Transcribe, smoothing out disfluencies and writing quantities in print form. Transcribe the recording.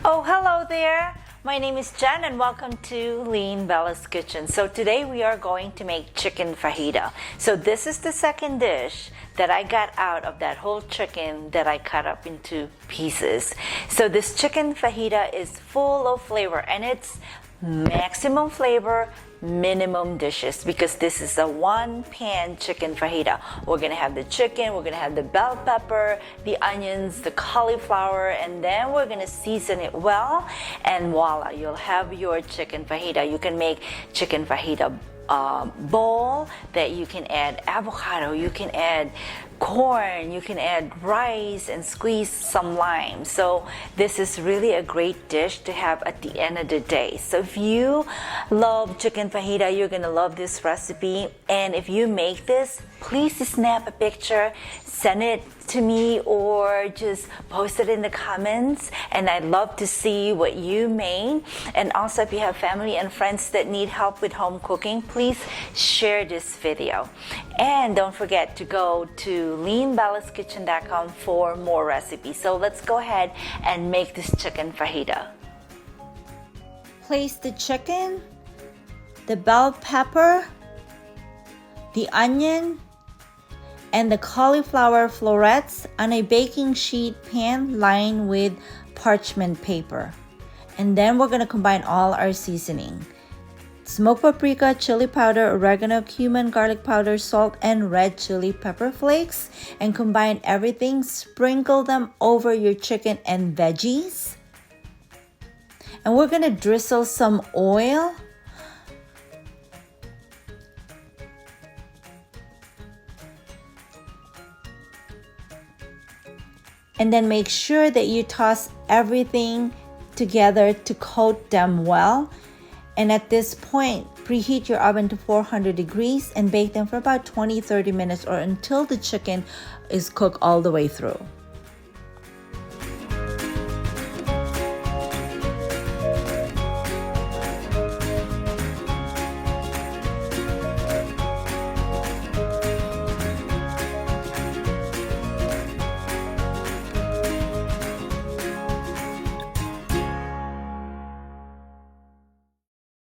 Oh, hello there. My name is Jen and welcome to Lean Bella's Kitchen. So today we are going to make chicken fajita. So this is the second dish that I got out of that whole chicken that I cut up into pieces. So this chicken fajita is full of flavor and it's maximum flavor, minimum dishes, because this is a one pan chicken fajita. We're gonna have the chicken, we're gonna have the bell pepper, the onions, the cauliflower, and then we're gonna season it well, and voila, you'll have your chicken fajita. You can make chicken fajita bowl that you can add avocado, you can add corn, you can add rice and squeeze some lime. So this is really a great dish to have at the end of the day. So if you love chicken fajita, you're gonna love this recipe. And if you make this, please snap a picture, send it to me, or just post it in the comments, and I'd love to see what you made. And also, if you have family and friends that need help with home cooking, please share this video. And don't forget to go to leanbellaskitchen.com for more recipes. So let's go ahead and make this chicken fajita. Place the chicken, the bell pepper, the onion, and the cauliflower florets on a baking sheet pan lined with parchment paper. And then we're going to combine all our seasoning. Smoked paprika, chili powder, oregano, cumin, garlic powder, salt, and red chili pepper flakes. And combine everything, sprinkle them over your chicken and veggies. And we're going to drizzle some oil. And then make sure that you toss everything together to coat them well. And at this point, preheat your oven to 400 degrees and bake them for about 20-30 minutes or until the chicken is cooked all the way through.